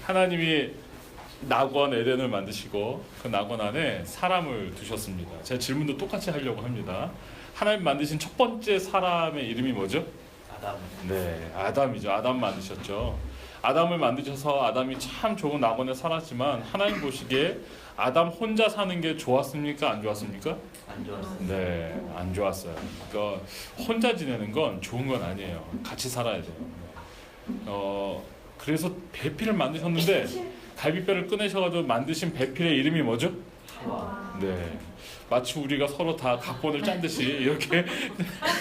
하나님이 낙원 에덴을 만드시고 그 낙원 안에 사람을 두셨습니다. 제가 질문도 똑같이 하려고 합니다. 하나님 만드신 첫 번째 사람의 이름이 뭐죠? 아담. 네, 아담이죠. 아담 만드셨죠. 아담을 만드셔서 아담이 참 좋은 낙원에 살았지만 하나님 보시기에 아담 혼자 사는 게 좋았습니까? 안 좋았습니까? 안 좋았어요. 네, 안 좋았어요. 그러니까 혼자 지내는 건 좋은 건 아니에요. 같이 살아야 돼요. 그래서 배필을 만드셨는데 갈비뼈를 꺼내셔가지고 만드신 배필의 이름이 뭐죠? 하와. 네, 마치 우리가 서로 다 각본을 짠 듯이 이렇게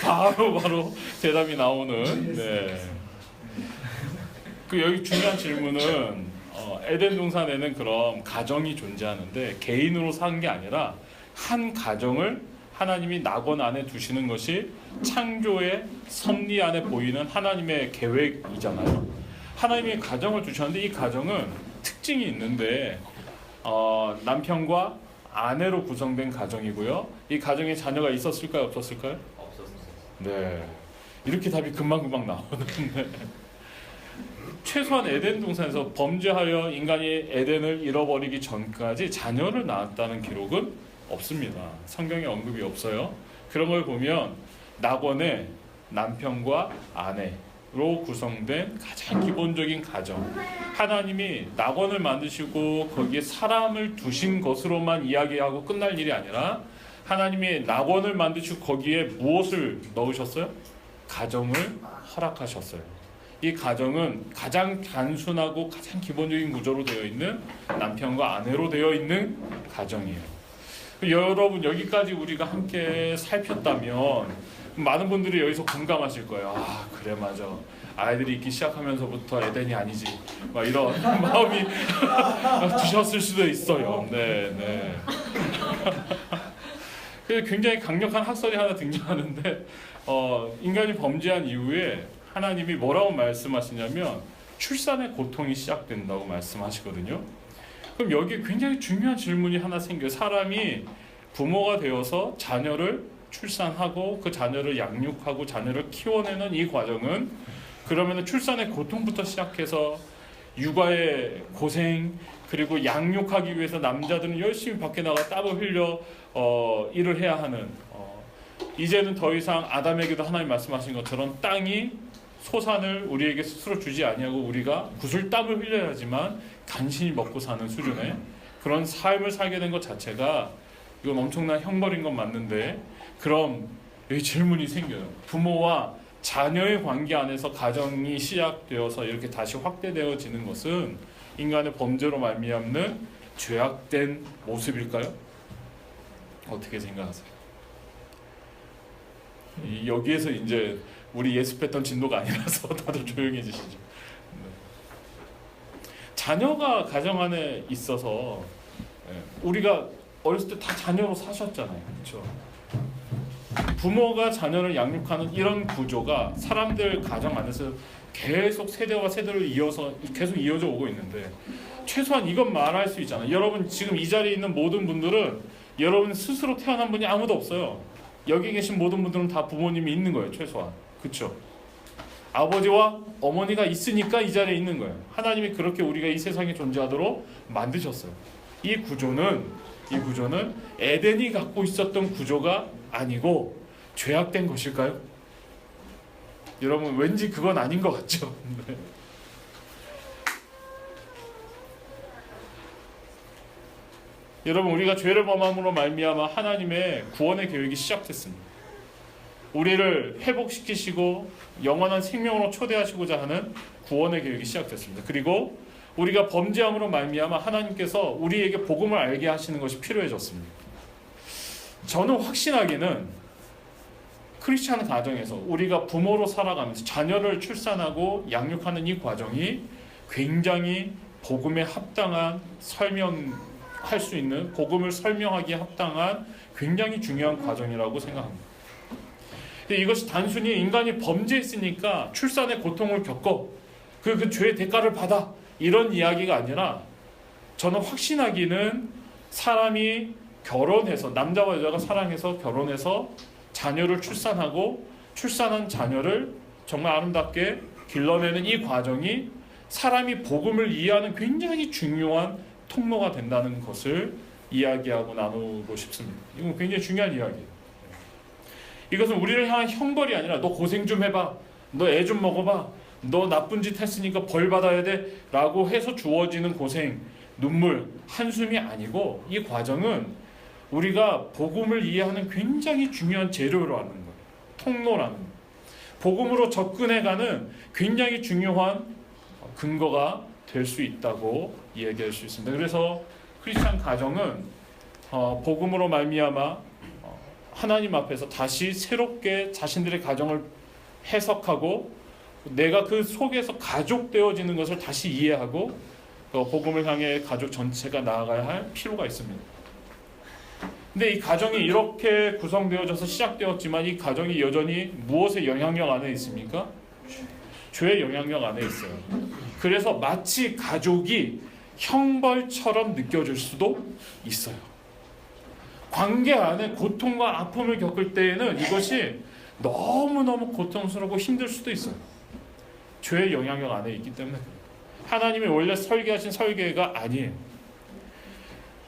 바로 대답이 나오는. 네. 그 여기 중요한 질문은 에덴 동산에는 그럼 가정이 존재하는데 개인으로 사는 게 아니라 한 가정을 하나님이 낙원 안에 두시는 것이 창조의 섭리 안에 보이는 하나님의 계획이잖아요. 하나님이 가정을 두셨는데 이 가정은 특징이 있는데 남편과 아내로 구성된 가정이고요. 이 가정에 자녀가 있었을까요? 없었을까요? 없었어요. 네, 이렇게 답이 금방금방 나오는데 최소한 에덴 동산에서 범죄하여 인간이 에덴을 잃어버리기 전까지 자녀를 낳았다는 기록은 없습니다. 성경에 언급이 없어요. 그런 걸 보면 낙원의 남편과 아내로 구성된 가장 기본적인 가정, 하나님이 낙원을 만드시고 거기에 사람을 두신 것으로만 이야기하고 끝날 일이 아니라 하나님이 낙원을 만드시고 거기에 무엇을 넣으셨어요? 가정을 허락하셨어요. 이 가정은 가장 단순하고 가장 기본적인 구조로 되어 있는 남편과 아내로 되어 있는 가정이에요. 여러분 여기까지 우리가 함께 살폈다면 많은 분들이 여기서 공감하실 거예요. 아 그래 맞아. 아이들이 있기 시작하면서부터 에덴이 아니지. 막 이런 마음이 드셨을 수도 있어요. 네. 그래서 굉장히 강력한 학설이 하나 등장하는데 인간이 범죄한 이후에 하나님이 뭐라고 말씀하시냐면 출산의 고통이 시작된다고 말씀하시거든요. 그럼 여기에 굉장히 중요한 질문이 하나 생겨요. 사람이 부모가 되어서 자녀를 출산하고 그 자녀를 양육하고 자녀를 키워내는 이 과정은 그러면 출산의 고통부터 시작해서 육아의 고생, 그리고 양육하기 위해서 남자들은 열심히 밖에 나가 땀을 흘려 일을 해야 하는, 이제는 더 이상 아담에게도 하나님 말씀하신 것처럼 땅이 소산을 우리에게 스스로 주지 아니하고 우리가 구슬땀을 흘려야지만 간신히 먹고 사는 수준의 그런 삶을 살게 된 것 자체가 이건 엄청난 형벌인 건 맞는데, 그럼 여기 질문이 생겨요. 부모와 자녀의 관계 안에서 가정이 시작되어서 이렇게 다시 확대되어지는 것은 인간의 범죄로 말미암는 죄악된 모습일까요? 어떻게 생각하세요? 여기에서 이제 우리 예습했던 진도가 아니라서 다들 조용해지시죠. 네. 자녀가 가정 안에 있어서 우리가 어렸을 때 다 자녀로 사셨잖아요. 그렇죠? 부모가 자녀를 양육하는 이런 구조가 사람들 가정 안에서 계속 세대와 세대를 이어서 계속 이어져 오고 있는데, 최소한 이건 말할 수 있잖아요. 여러분 지금 이 자리에 있는 모든 분들은 여러분 스스로 태어난 분이 아무도 없어요. 여기 계신 모든 분들은 다 부모님이 있는 거예요. 최소한. 그렇죠? 아버지와 어머니가 있으니까 이 자리에 있는 거예요. 하나님이 그렇게 우리가 이 세상에 존재하도록 만드셨어요. 이 구조는 에덴이 갖고 있었던 구조가 아니고 죄악된 것일까요? 여러분 왠지 그건 아닌 것 같죠? 네. 여러분 우리가 죄를 범함으로 말미암아 하나님의 구원의 계획이 시작됐습니다. 우리를 회복시키시고 영원한 생명으로 초대하시고자 하는 구원의 계획이 시작됐습니다. 그리고 우리가 범죄함으로 말미암아 하나님께서 우리에게 복음을 알게 하시는 것이 필요해졌습니다. 저는 확신하기는 크리스찬 가정에서 우리가 부모로 살아가면서 자녀를 출산하고 양육하는 이 과정이 굉장히 복음에 합당한 설명할 수 있는, 복음을 설명하기에 합당한 굉장히 중요한 과정이라고 생각합니다. 이것이 단순히 인간이 범죄했으니까 출산의 고통을 겪어 그 죄의 대가를 받아 이런 이야기가 아니라, 저는 확신하기는 사람이 결혼해서, 남자와 여자가 사랑해서 결혼해서 자녀를 출산하고 출산한 자녀를 정말 아름답게 길러내는 이 과정이 사람이 복음을 이해하는 굉장히 중요한 통로가 된다는 것을 이야기하고 나누고 싶습니다. 이건 굉장히 중요한 이야기예요. 이것은 우리를 향한 형벌이 아니라 너 고생 좀 해봐, 너 애 좀 먹어봐, 너 나쁜 짓 했으니까 벌 받아야 돼 라고 해서 주어지는 고생, 눈물, 한숨이 아니고, 이 과정은 우리가 복음을 이해하는 굉장히 중요한 재료라는 거예요. 통로라는 거예요. 복음으로 접근해가는 굉장히 중요한 근거가 될 수 있다고 얘기할 수 있습니다. 그래서 크리스찬 가정은 복음으로 말미암아 하나님 앞에서 다시 새롭게 자신들의 가정을 해석하고, 내가 그 속에서 가족 되어지는 것을 다시 이해하고 복음을 향해 가족 전체가 나아가야 할 필요가 있습니다. 근데 이 가정이 이렇게 구성되어져서 시작되었지만 이 가정이 여전히 무엇의 영향력 안에 있습니까? 죄의 영향력 안에 있어요. 그래서 마치 가족이 형벌처럼 느껴질 수도 있어요. 관계 안에 고통과 아픔을 겪을 때에는 이것이 너무너무 고통스럽고 힘들 수도 있어요. 죄의 영향력 안에 있기 때문에 하나님이 원래 설계하신 설계가 아니에요.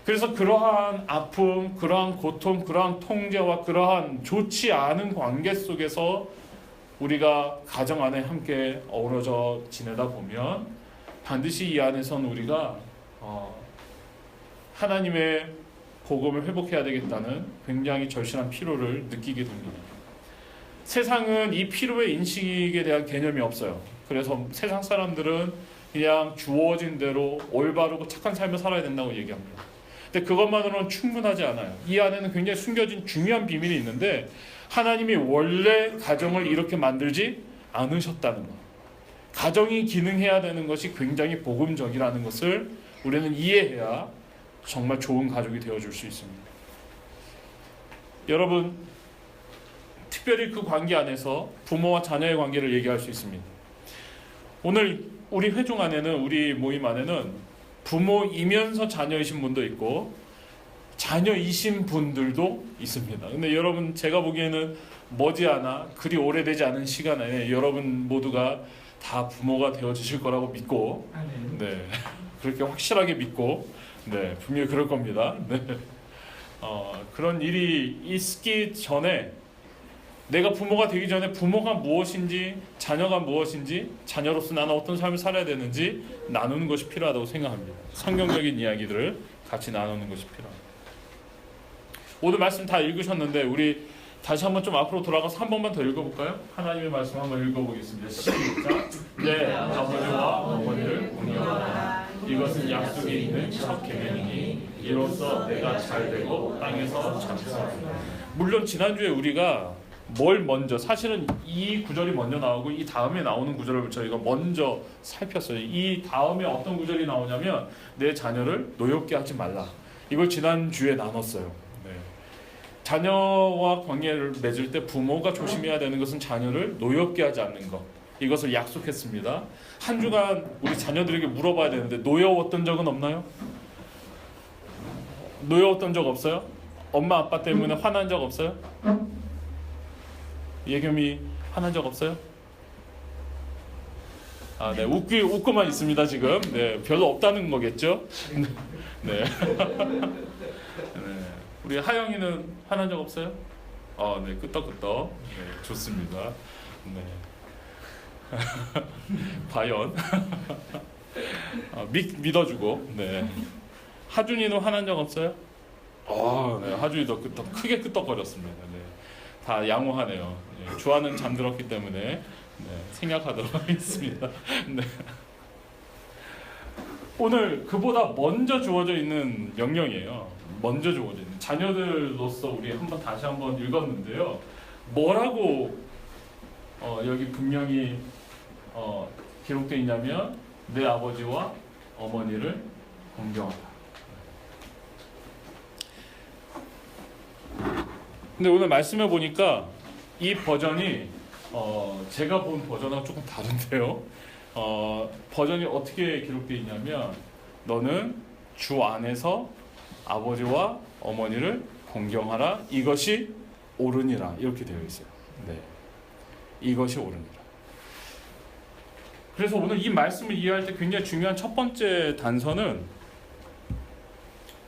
그래서 그러한 아픔, 그러한 고통, 그러한 통제와 그러한 좋지 않은 관계 속에서 우리가 가정 안에 함께 어우러져 지내다 보면 반드시 이 안에선 우리가 하나님의 복음을 회복해야 되겠다는 굉장히 절실한 필요를 느끼게 됩니다. 세상은 이 필요의 인식에 대한 개념이 없어요. 그래서 세상 사람들은 그냥 주어진 대로 올바르고 착한 삶을 살아야 된다고 얘기합니다. 근데 그것만으로는 충분하지 않아요. 이 안에는 굉장히 숨겨진 중요한 비밀이 있는데, 하나님이 원래 가정을 이렇게 만들지 않으셨다는 것, 가정이 기능해야 되는 것이 굉장히 복음적이라는 것을 우리는 이해해야 정말 좋은 가족이 되어줄 수 있습니다. 여러분, 특별히 그 관계 안에서 부모와 자녀의 관계를 얘기할 수 있습니다. 오늘 우리 회중 안에는, 우리 모임 안에는 부모이면서 자녀이신 분도 있고 자녀이신 분들도 있습니다. 근데 여러분, 제가 보기에는 머지않아 그리 오래되지 않은 시간 안에 여러분 모두가 다 부모가 되어주실 거라고 믿고, 네, 그렇게 확실하게 믿고, 네, 분명히 그럴 겁니다. 네. 그런 일이 있기 전에, 내가 부모가 되기 전에 부모가 무엇인지, 자녀가 무엇인지, 자녀로서 나는 어떤 삶을 살아야 되는지 나누는 것이 필요하다고 생각합니다. 성경적인 이야기들을 같이 나누는 것이 필요합니다. 오늘 말씀 다 읽으셨는데 우리 다시 한번 좀 앞으로 돌아가서 한 번만 더 읽어볼까요? 하나님의 말씀 한번 읽어보겠습니다. 시작. 네, 아버지와 어머니를 공경하라. 이것은 약속이 있는 첫 계명이니 이로써 내가 잘되고 땅에서 장수하리라. 물론 지난주에 우리가 뭘 먼저, 사실은 이 구절이 먼저 나오고 이 다음에 나오는 구절을 저희가 먼저 살폈어요. 이 다음에 어떤 구절이 나오냐면 내 자녀를 노엽게 하지 말라. 이걸 지난주에 나눴어요. 네. 자녀와 관계를 맺을 때 부모가 조심해야 되는 것은 자녀를 노엽게 하지 않는 것, 이것을 약속했습니다. 한 주간 우리 자녀들에게 물어봐야 되는데 노여웠던 적은 없나요? 노여웠던 적 없어요? 엄마 아빠 때문에 화난 적 없어요? 예겸이 화난 적 없어요? 아, 네, 웃고만 있습니다 지금. 네, 별로 없다는 거겠죠? 네. 네. 우리 하영이는 화난 적 없어요? 네, 끄떡끄떡. 네, 좋습니다. 네. 과연 믿어주고. 네. 하준이는 화난 적 없어요? 네, 하준이도 크게 끄떡거렸습니다. 네. 다 양호하네요. 네, 주아는 잠들었기 때문에 네, 생략하도록 하겠습니다. 네. 오늘 그보다 먼저 주어져 있는 명령이에요. 먼저 주어져 있는, 자녀들로서 우리 다시 한번 읽었는데요. 뭐라고 여기 분명히 기록되어 있냐면 내 아버지와 어머니를 공경하라. 근데 오늘 말씀해 보니까 이 버전이 제가 본 버전하고 조금 다른데요. 버전이 어떻게 기록되어 있냐면 너는 주 안에서 아버지와 어머니를 공경하라. 이것이 옳으니라. 이렇게 되어 있어요. 네, 이것이 옳으니라. 그래서 오늘 이 말씀을 이해할 때 굉장히 중요한 첫 번째 단서는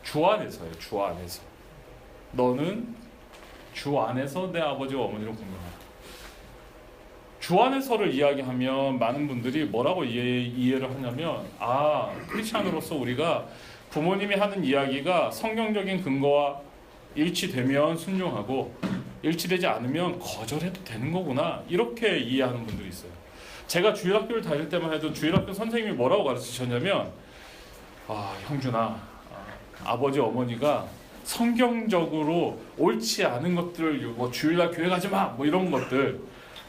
주 안에서예요. 주 안에서. 너는 주 안에서 내 아버지와 어머니를 공경하라. 주 안에서를 이야기하면 많은 분들이 뭐라고 이해를 하냐면, 크리스찬으로서 우리가 부모님이 하는 이야기가 성경적인 근거와 일치되면 순종하고 일치되지 않으면 거절해도 되는 거구나, 이렇게 이해하는 분들이 있어요. 제가 주일학교를 다닐 때만 해도 주일학교 선생님이 뭐라고 가르치셨냐면, 형준아, 아버지 어머니가 성경적으로 옳지 않은 것들을 뭐 주일날 교회 가지 마, 뭐 이런 것들,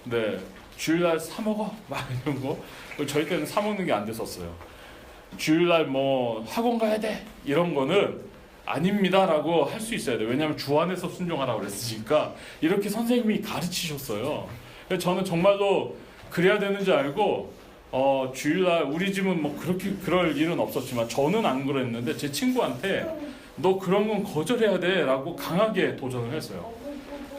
네, 주일날 사 먹어, 막 이런 거. 저희 때는 사 먹는 게 안 됐었어요. 주일날 뭐 학원 가야 돼, 이런 거는 아닙니다라고 할 수 있어야 돼. 왜냐하면 주 안에서 순종하라고 그랬으니까. 이렇게 선생님이 가르치셨어요. 그래서 저는 정말로 그래야 되는 줄 알고 주일날, 우리 집은 뭐 그렇게 그럴 일은 없었지만 저는 안 그랬는데 제 친구한테 너 그런 건 거절해야 돼 라고 강하게 도전을 했어요.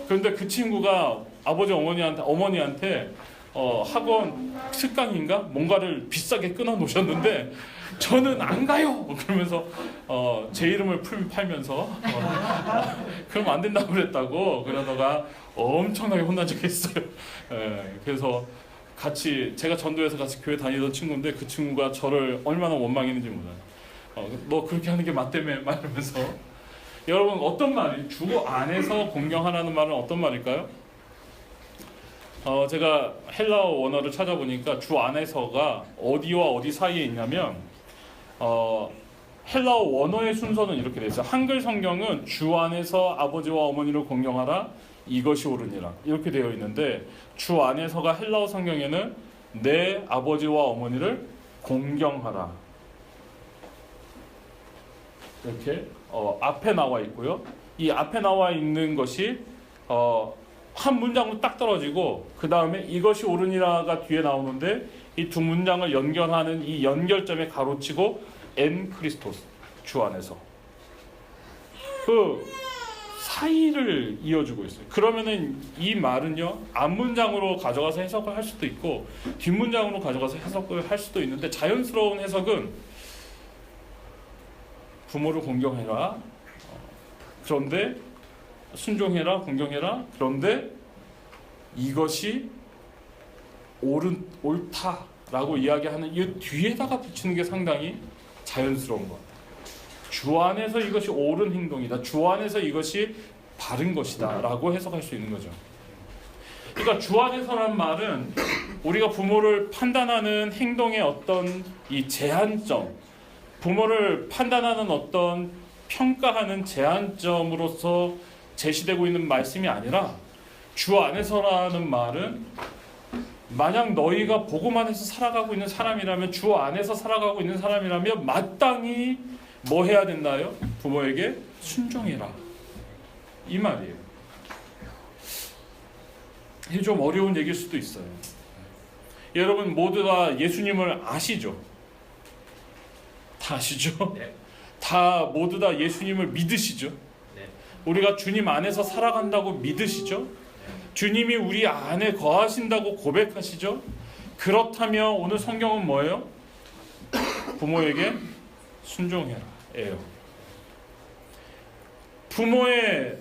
그런데 그 친구가 아버지 어머니한테 학원 특강인가 뭔가를 비싸게 끊어 놓으셨는데 저는 안 가요 그러면서 제 이름을 팔면서 그러면 안 된다고 그랬다고 그러다가 엄청나게 혼난 적이 있어요. 그래서 제가 전도에서 같이 교회 다니던 친구인데 그 친구가 저를 얼마나 원망했는지 몰라요. 너 그렇게 하는 게 맞다며 말하면서. 여러분, 어떤 말이 주 안에서 공경하라는 말은 어떤 말일까요? 제가 헬라어 원어를 찾아보니까 주 안에서가 어디와 어디 사이에 있냐면 헬라어 원어의 순서는 이렇게 돼 있어요. 한글 성경은 주 안에서 아버지와 어머니를 공경하라, 이것이 옳으니라, 이렇게 되어 있는데 주 안에서가 헬라어 성경에는 내 아버지와 어머니를 공경하라, 이렇게 앞에 나와 있고요. 이 앞에 나와 있는 것이 한 문장으로 딱 떨어지고 그 다음에 이것이 옳으니라가 뒤에 나오는데 이 두 문장을 연결하는 이 연결점에 가로치고 엔 크리스토스, 주 안에서, 그 사이를 이어주고 있어요. 그러면은 이 말은요, 앞문장으로 가져가서 해석을 할 수도 있고 뒷문장으로 가져가서 해석을 할 수도 있는데, 자연스러운 해석은 부모를 공경해라, 그런데 순종해라, 공경해라, 그런데 이것이 옳다라고 이야기하는 이 뒤에다가 붙이는 게 상당히 자연스러운 것 같아요. 주 안에서 이것이 옳은 행동이다, 주 안에서 이것이 바른 것이다 라고 해석할 수 있는 거죠. 그러니까 주 안에서란 말은 우리가 부모를 판단하는 행동의 어떤 이 제한점, 부모를 판단하는 어떤 평가하는 제한점으로서 제시되고 있는 말씀이 아니라, 주 안에서라는 말은 만약 너희가 복음 안에서 살아가고 있는 사람이라면, 주 안에서 살아가고 있는 사람이라면 마땅히 뭐 해야 된다요? 부모에게 순종해라, 이 말이에요. 이게 좀 어려운 얘기일 수도 있어요. 여러분 모두 다 예수님을 아시죠? 다 아시죠? 네. 다 모두 다 예수님을 믿으시죠? 네. 우리가 주님 안에서 살아간다고 믿으시죠? 주님이 우리 안에 거하신다고 고백하시죠? 그렇다면 오늘 성경은 뭐예요? 부모에게 순종해라 예요. 부모의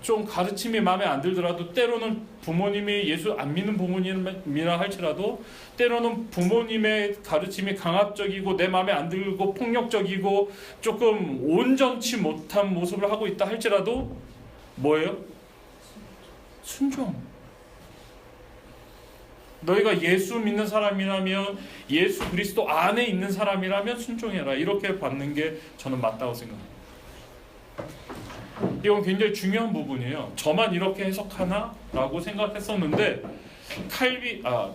좀 가르침이 마음에 안 들더라도, 때로는 부모님이 예수 안 믿는 부모님이라 할지라도, 때로는 부모님의 가르침이 강압적이고 내 마음에 안 들고 폭력적이고 조금 온전치 못한 모습을 하고 있다 할지라도 뭐예요? 순종. 너희가 예수 믿는 사람이라면, 예수 그리스도 안에 있는 사람이라면 순종해라, 이렇게 받는 게 저는 맞다고 생각합니다. 이건 굉장히 중요한 부분이에요. 저만 이렇게 해석하나? 라고 생각했었는데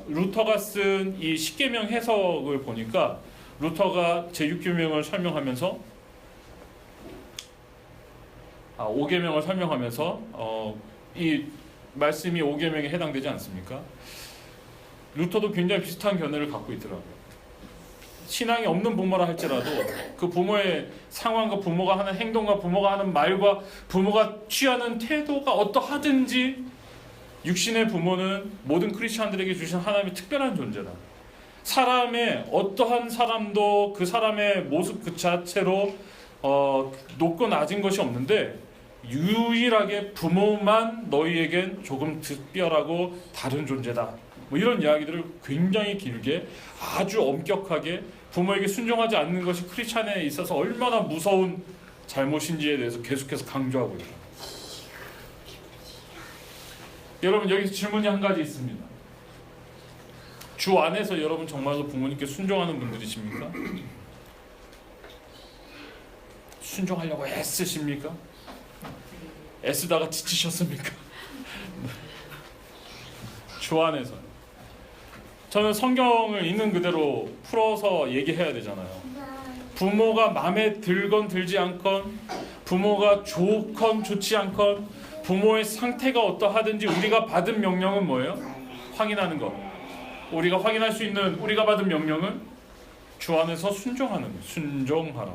루터가 쓴 이 십계명 해석을 보니까, 루터가 제6계명을 설명하면서 5계명을 설명하면서 이 말씀이 5계명에 해당되지 않습니까? 루터도 굉장히 비슷한 견해를 갖고 있더라고요. 신앙이 없는 부모라 할지라도 그 부모의 상황과 부모가 하는 행동과 부모가 하는 말과 부모가 취하는 태도가 어떠하든지 육신의 부모는 모든 크리스찬들에게 주신 하나님의 특별한 존재다. 사람의 어떠한 사람도 그 사람의 모습 그 자체로 높고 낮은 것이 없는데 유일하게 부모만 너희에겐 조금 특별하고 다른 존재다. 뭐 이런 이야기들을 굉장히 길게 아주 엄격하게 부모에게 순종하지 않는 것이 크리스찬에 있어서 얼마나 무서운 잘못인지에 대해서 계속해서 강조하고 있다. 여러분 여기서 질문이 한 가지 있습니다. 주 안에서 여러분 정말로 부모님께 순종하는 분들이십니까? 순종하려고 애쓰십니까? 애쓰다가 지치셨습니까? 주 안에서 저는 성경을 있는 그대로 풀어서 얘기해야 되잖아요. 부모가 마음에 들건 들지 않건, 부모가 좋건 좋지 않건, 부모의 상태가 어떠하든지 우리가 받은 명령은 뭐예요? 확인하는 것. 우리가 확인할 수 있는 우리가 받은 명령은 주 안에서 순종하는 것. 순종하라.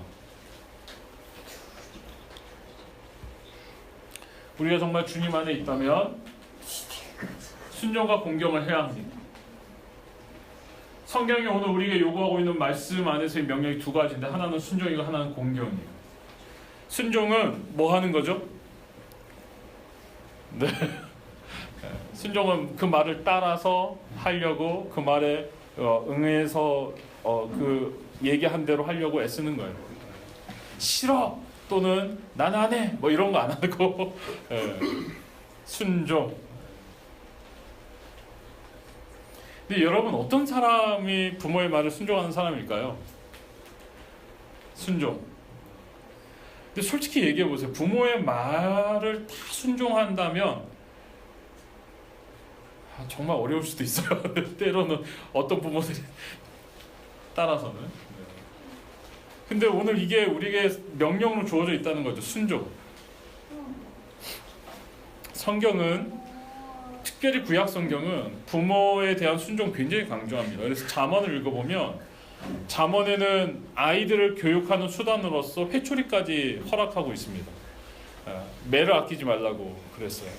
우리가 정말 주님 안에 있다면 순종과 공경을 해야 합니다. 성경이 오늘 우리에게 요구하고 있는 말씀 안에서의 명령이 두 가지인데 하나는 순종이고 하나는 공경이에요. 순종은 뭐 하는 거죠? 네. 순종은 그 말을 따라서 하려고 그 말에 응해서 그 얘기한 대로 하려고 애쓰는 거예요. 싫어 또는 난 안 해 뭐 이런 거 안 하고 순종. 근데 여러분 어떤 사람이 부모의 말을 순종하는 사람일까요? 순종. 근데 솔직히 얘기해 보세요. 부모의 말을 다 순종한다면 정말 어려울 수도 있어요. 때로는 어떤 부모들이 따라서는. 근데 오늘 이게 우리에게 명령으로 주어져 있다는 거죠. 순종. 성경은 특별히 구약 성경은 부모에 대한 순종 굉장히 강조합니다. 그래서 잠언을 읽어보면 잠언에는 아이들을 교육하는 수단으로서 회초리까지 허락하고 있습니다. 매를 아끼지 말라고 그랬어요.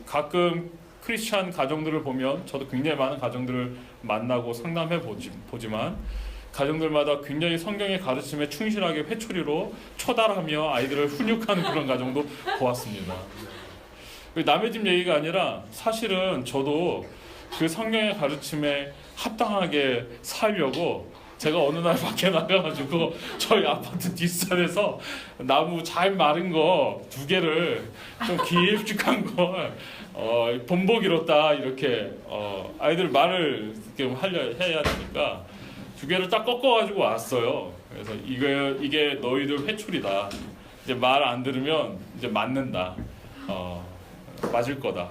가끔 크리스찬 가정들을 보면 저도 굉장히 많은 가정들을 만나고 상담해 보지만 가정들마다 굉장히 성경의 가르침에 충실하게 회초리로 초달하며 아이들을 훈육하는 그런 가정도 보았습니다. 남의 집 얘기가 아니라 사실은 저도 그 성경의 가르침에 합당하게 살려고 제가 어느 날 밖에 나가가지고 저희 아파트 뒷산에서 나무 잘 마른 거 2개를 좀 길쭉한 거 본복 이뤘다 이렇게 아이들 말을 해야 되니까 2개를 딱 꺾어가지고 왔어요. 그래서 이게 너희들 회초리다. 이제 말 안 들으면 이제 맞는다. 맞을 거다.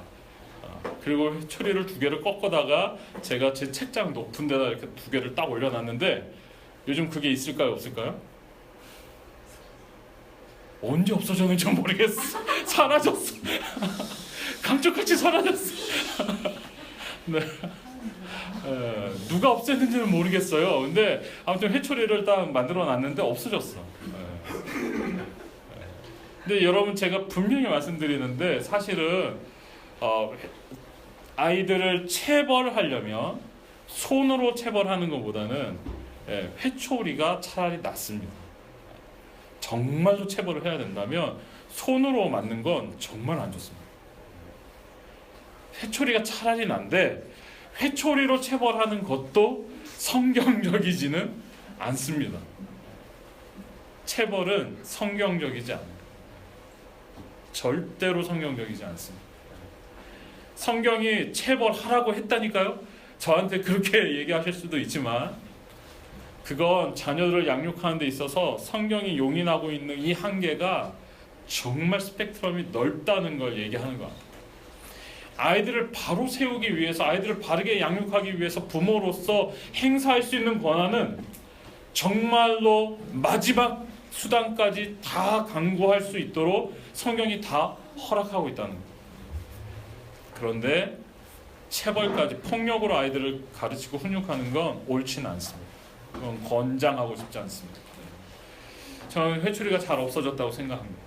그리고 회초리를 2개를 꺾어다가 제가 제 책장 높은 데다 이렇게 2개를 딱 올려놨는데 요즘 그게 있을까요? 없을까요? 언제 없어졌는지 모르겠어. 사라졌어. 감쪽같이 사라졌어. 네. 누가 없앴는지는 모르겠어요. 근데 아무튼 회초리를 딱 만들어 놨는데 없어졌어. 근데 여러분 제가 분명히 말씀드리는데 사실은 아이들을 체벌하려면 손으로 체벌하는 것보다는 회초리가 차라리 낫습니다. 정말로 체벌을 해야 된다면 손으로 맞는 건 정말 안 좋습니다. 회초리가 차라리 난데 회초리로 체벌하는 것도 성경적이지는 않습니다. 체벌은 성경적이지 않아요. 절대로 성경적이지 않습니다. 성경이 체벌하라고 했다니까요. 저한테 그렇게 얘기하실 수도 있지만 그건 자녀들을 양육하는 데 있어서 성경이 용인하고 있는 이 한계가 정말 스펙트럼이 넓다는 걸 얘기하는 것 같아요. 아이들을 바로 세우기 위해서 아이들을 바르게 양육하기 위해서 부모로서 행사할 수 있는 권한은 정말로 마지막 수단까지 다 강구할 수 있도록 성경이 다 허락하고 있다는 거예요. 그런데 체벌까지 폭력으로 아이들을 가르치고 훈육하는 건 옳지는 않습니다. 그건 권장하고 싶지 않습니다. 저는 회초리가 잘 없어졌다고 생각합니다.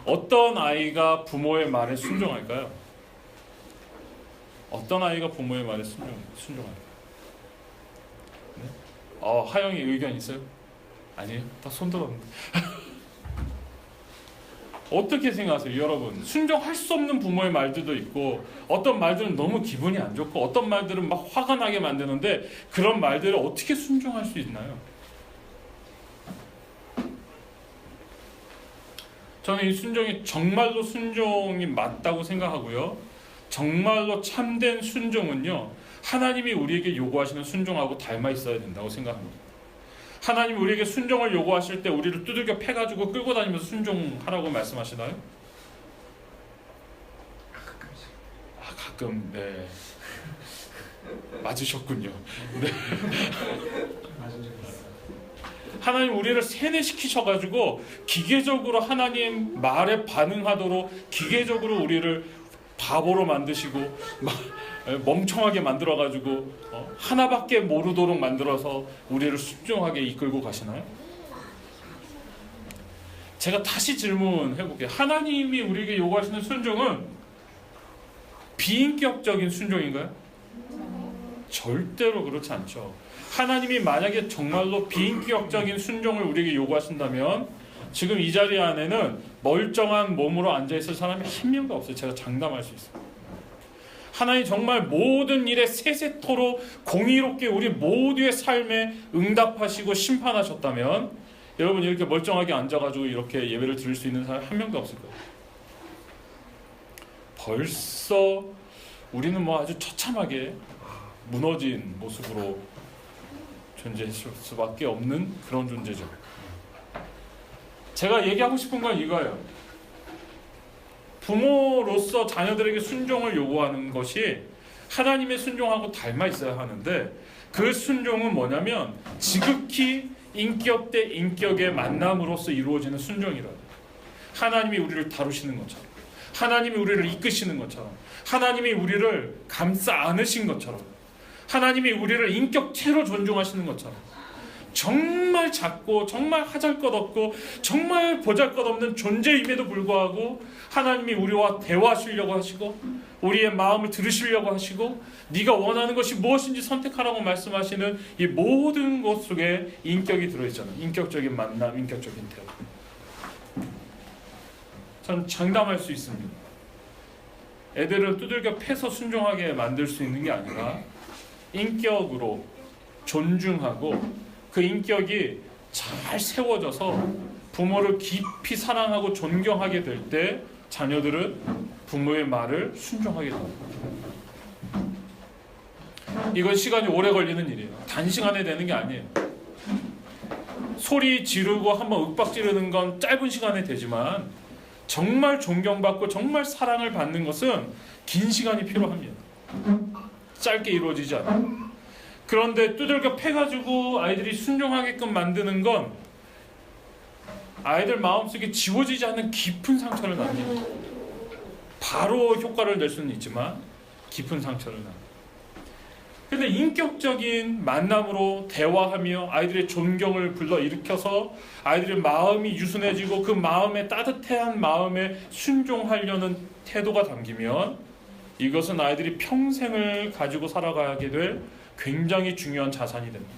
어떤 아이가 부모의 말에 순종할까요? 어떤 아이가 부모의 말에 순종할까요? 하영이 의견 있어요? 아니에요? 다 손 들었는데. 어떻게 생각하세요, 여러분? 순종할 수 없는 부모의 말들도 있고, 어떤 말들은 너무 기분이 안 좋고, 어떤 말들은 막 화가 나게 만드는데, 그런 말들을 어떻게 순종할 수 있나요? 저는 이 순종이 정말로 순종이 맞다고 생각하고요. 정말로 참된 순종은요, 하나님이 우리에게 요구하시는 순종하고 닮아 있어야 된다고 생각합니다. 하나님이 우리에게 순종을 요구하실 때 우리를 두들겨 패가지고 끌고 다니면서 순종하라고 말씀하시나요? 가끔. 네. 맞으셨군요. 네. 하나님 우리를 세뇌시키셔가지고 기계적으로 하나님 말에 반응하도록 기계적으로 우리를 바보로 만드시고 멍청하게 만들어가지고 하나밖에 모르도록 만들어서 우리를 순종하게 이끌고 가시나요? 제가 다시 질문해볼게요. 하나님이 우리에게 요구하시는 순종은 비인격적인 순종인가요? 절대로 그렇지 않죠. 하나님이 만약에 정말로 비인격적인 순종을 우리에게 요구하신다면 지금 이 자리 안에는 멀쩡한 몸으로 앉아있을 사람이 한 명도 없어요. 제가 장담할 수 있어요. 하나님 정말 모든 일에 세세토록 공의롭게 우리 모두의 삶에 응답하시고 심판하셨다면 여러분 이렇게 멀쩡하게 앉아가지고 이렇게 예배를 드릴 수 있는 사람 한 명도 없을 거예요. 벌써 우리는 뭐 아주 처참하게 무너진 모습으로 존재할 수밖에 없는 그런 존재죠. 제가 얘기하고 싶은 건 이거예요. 부모로서 자녀들에게 순종을 요구하는 것이 하나님의 순종하고 닮아 있어야 하는데 그 순종은 뭐냐면 지극히 인격 대 인격의 만남으로서 이루어지는 순종이라요. 하나님이 우리를 다루시는 것처럼, 하나님이 우리를 이끄시는 것처럼, 하나님이 우리를 감싸 안으신 것처럼, 하나님이 우리를 인격체로 존중하시는 것처럼 정말 작고 정말 하잘것없고 정말 보잘것없는 존재임에도 불구하고 하나님이 우리와 대화하시려고 하시고 우리의 마음을 들으시려고 하시고 네가 원하는 것이 무엇인지 선택하라고 말씀하시는 이 모든 것 속에 인격이 들어있잖아요. 인격적인 만남, 인격적인 대화. 저는 장담할 수 있습니다. 애들은 두들겨 패서 순종하게 만들 수 있는 게 아니라 인격으로 존중하고 그 인격이 잘 세워져서 부모를 깊이 사랑하고 존경하게 될 때 자녀들은 부모의 말을 순종하게 됩니다. 이건 시간이 오래 걸리는 일이에요. 단시간에 되는 게 아니에요. 소리 지르고 한번 윽박 지르는 건 짧은 시간에 되지만 정말 존경받고 정말 사랑을 받는 것은 긴 시간이 필요합니다. 짧게 이루어지지 않아요. 그런데 두들겨 패가지고 아이들이 순종하게끔 만드는 건 아이들 마음속에 지워지지 않는 깊은 상처를 남깁니다. 바로 효과를 낼 수는 있지만 깊은 상처를 남깁니다. 그런데 인격적인 만남으로 대화하며 아이들의 존경을 불러일으켜서 아이들의 마음이 유순해지고 그 마음에 따뜻한 마음에 순종하려는 태도가 담기면 이것은 아이들이 평생을 가지고 살아가게 될 굉장히 중요한 자산이 됩니다.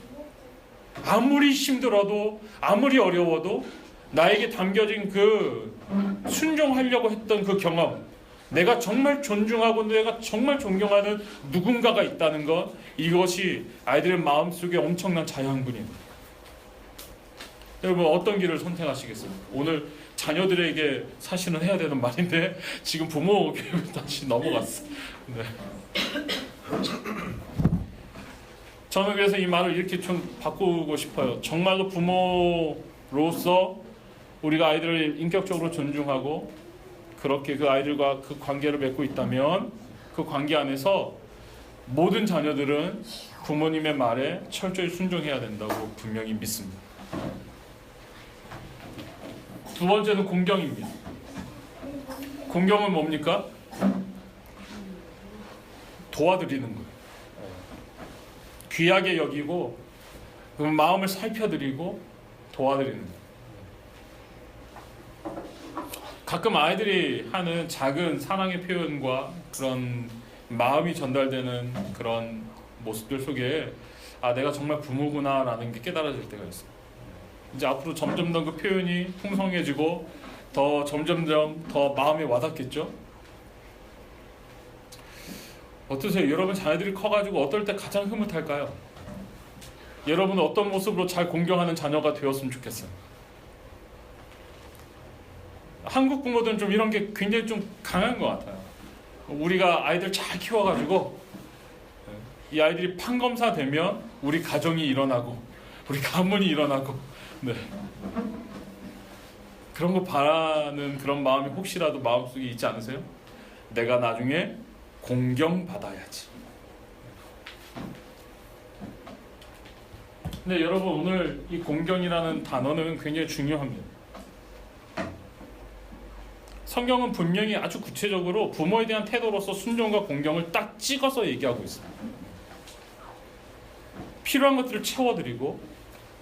아무리 힘들어도 아무리 어려워도 나에게 담겨진 그 순종하려고 했던 그 경험, 내가 정말 존중하고 내가 정말 존경하는 누군가가 있다는 것, 이것이 아이들의 마음속에 엄청난 자양분입니다. 여러분 어떤 길을 선택하시겠어요? 오늘 자녀들에게 사실은 해야 되는 말인데 지금 부모 교육 다시 넘어갔어. 네. 저는 그래서 이 말을 이렇게 좀 바꾸고 싶어요. 정말로 부모로서 우리가 아이들을 인격적으로 존중하고 그렇게 그 아이들과 그 관계를 맺고 있다면 그 관계 안에서 모든 자녀들은 부모님의 말에 철저히 순종해야 된다고 분명히 믿습니다. 두 번째는 공경입니다. 공경은 뭡니까? 도와드리는 거예요. 귀하게 여기고 그 마음을 살펴드리고 도와드리는 거예요. 가끔 아이들이 하는 작은 사랑의 표현과 그런 마음이 전달되는 그런 모습들 속에 아, 내가 정말 부모구나라는 게 깨달아질 때가 있어요. 이제 앞으로 점점 더 그 표현이 풍성해지고 더 점점점 더 마음에 와닿겠죠. 어떠세요? 여러분 자녀들이 커가지고 어떨 때 가장 흐뭇할까요? 여러분은 어떤 모습으로 잘 공경하는 자녀가 되었으면 좋겠어요? 한국 부모들은 좀 이런 게 굉장히 좀 강한 것 같아요. 우리가 아이들 잘 키워가지고 이 아이들이 판검사 되면 우리 가정이 일어나고 우리 가문이 일어나고, 네, 그런 거 바라는 그런 마음이 혹시라도 마음속에 있지 않으세요? 내가 나중에 공경받아야지. 근데 여러분, 오늘 이 공경이라는 단어는 굉장히 중요합니다. 성경은 분명히 아주 구체적으로 부모에 대한 태도로서 순종과 공경을 딱 찍어서 얘기하고 있어요. 필요한 것들을 채워드리고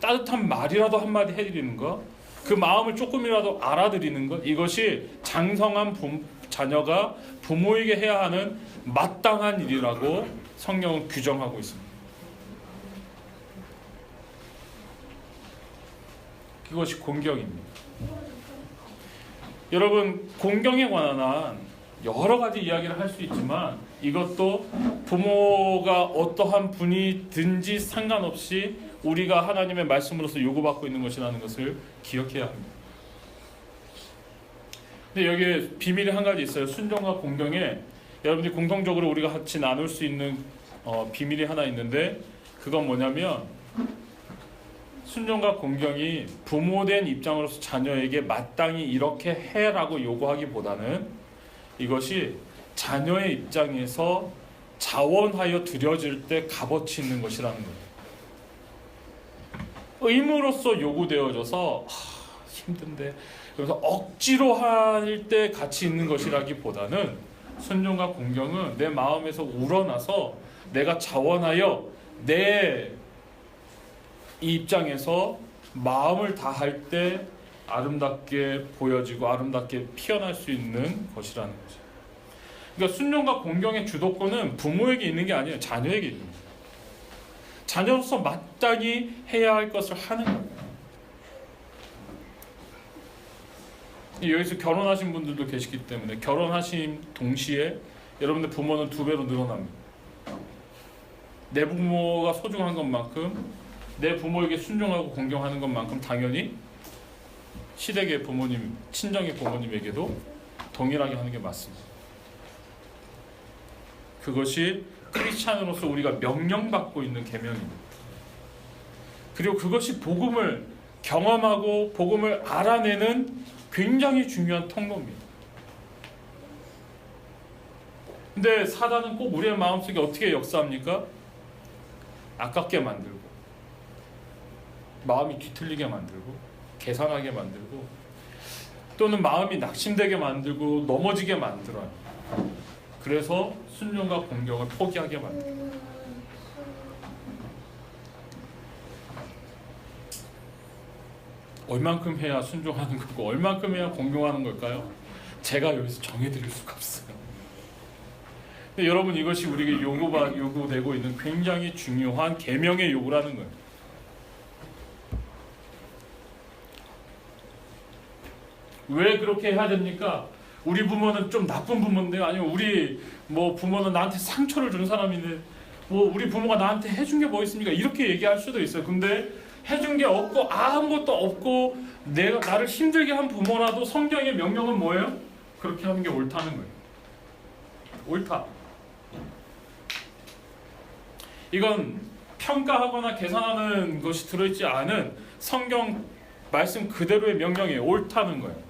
따뜻한 말이라도 한마디 해드리는 것, 그 마음을 조금이라도 알아드리는 것, 이것이 장성한 자녀가 부모에게 해야 하는 마땅한 일이라고 성경은 규정하고 있습니다. 그것이 공경입니다. 여러분, 공경에 관한 여러 가지 이야기를 할 수 있지만 이것도 부모가 어떠한 분이든지 상관없이 우리가 하나님의 말씀으로서 요구받고 있는 것이라는 것을 기억해야 합니다. 근데 여기에 비밀이 한 가지 있어요. 순종과 공경에 여러분들이 공통적으로 우리가 같이 나눌 수 있는 비밀이 하나 있는데, 그건 뭐냐면 순종과 공경이 부모된 입장으로서 자녀에게 마땅히 이렇게 해라고 요구하기보다는 이것이 자녀의 입장에서 자원하여 드려질 때 값어치 있는 것이라는 거예요. 의무로서 요구되어져서 힘든데 그래서 억지로 할 때 가치 있는 것이라기보다는 순종과 공경은 내 마음에서 우러나서 내가 자원하여 내 이 입장에서 마음을 다할 때 아름답게 보여지고 아름답게 피어날 수 있는 것이라는 거죠. 그러니까 순종과 공경의 주도권은 부모에게 있는 게 아니에요. 자녀에게 있는 거예요. 자녀로서 마땅히 해야 할 것을 하는 거예요. 여기서 결혼하신 분들도 계시기 때문에 결혼하신 동시에 여러분들 부모는 2배로 늘어납니다. 내 부모가 소중한 것만큼 내 부모에게 순종하고 공경하는 것만큼 당연히 시댁의 부모님, 친정의 부모님에게도 동일하게 하는 게 맞습니다. 그것이 크리스찬으로서 우리가 명령받고 있는 계명입니다. 그리고 그것이 복음을 경험하고 복음을 알아내는 굉장히 중요한 통로입니다. 근데 사단은 꼭 우리의 마음속에 어떻게 역사합니까? 아깝게 만들고 마음이 뒤틀리게 만들고 계산하게 만들고 또는 마음이 낙심되게 만들고 넘어지게 만들어요. 그래서 순종과 공경을 포기하게 만들어요. 얼만큼 해야 순종하는 거고 얼만큼 해야 공경하는 걸까요? 제가 여기서 정해드릴 수가 없어요. 근데 여러분, 이것이 우리에게 요구되고 있는 굉장히 중요한 계명의 요구라는 거예요. 왜 그렇게 해야 됩니까? 우리 부모는 좀 나쁜 부모인데요? 아니면 우리 부모는 나한테 상처를 준 사람인데 우리 부모가 나한테 해준 게 뭐 있습니까? 이렇게 얘기할 수도 있어요. 근데 해준 게 없고 아무것도 없고 나를 힘들게 한 부모라도 성경의 명령은 뭐예요? 그렇게 하는 게 옳다는 거예요. 옳다. 이건 평가하거나 계산하는 것이 들어있지 않은 성경 말씀 그대로의 명령이에요. 옳다는 거예요.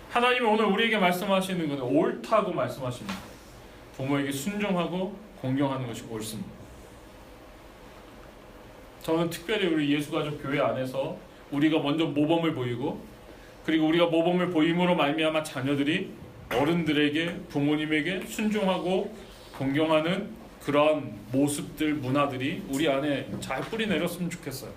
하나님이 오늘 우리에게 말씀하시는 것은 옳다고 말씀하십니다. 부모에게 순종하고 공경하는 것이 옳습니다. 저는 특별히 우리 예수가족 교회 안에서 우리가 먼저 모범을 보이고 그리고 우리가 모범을 보임으로 말미암아 자녀들이 어른들에게 부모님에게 순종하고 공경하는 그러한 모습들, 문화들이 우리 안에 잘 뿌리 내렸으면 좋겠어요.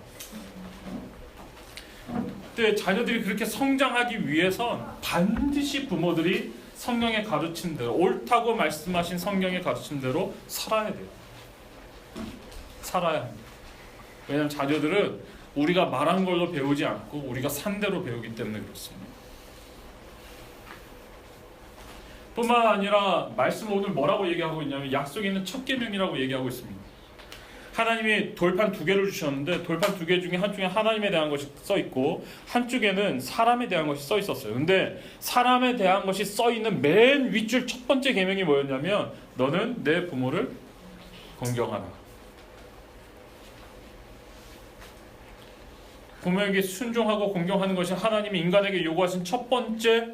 근데 자녀들이 그렇게 성장하기 위해선 반드시 부모들이 성경에 가르친 대로, 옳다고 말씀하신 성경에 가르친 대로 살아야 돼요. 살아야 합니다. 왜냐하면 자녀들은 우리가 말한 걸로 배우지 않고 우리가 산 대로 배우기 때문에 그렇습니다. 뿐만 아니라 말씀 오늘 뭐라고 얘기하고 있냐면 약속에 있는 첫 계명이라고 얘기하고 있습니다. 하나님이 돌판 2개를 주셨는데 돌판 2개 중에 한쪽에 하나님에 대한 것이 써 있고 한쪽에는 사람에 대한 것이 써 있었어요. 근데 사람에 대한 것이 써 있는 맨 윗줄 첫 번째 계명이 뭐였냐면 너는 내 부모를 공경하라. 부모에게 순종하고 공경하는 것이 하나님이 인간에게 요구하신 첫 번째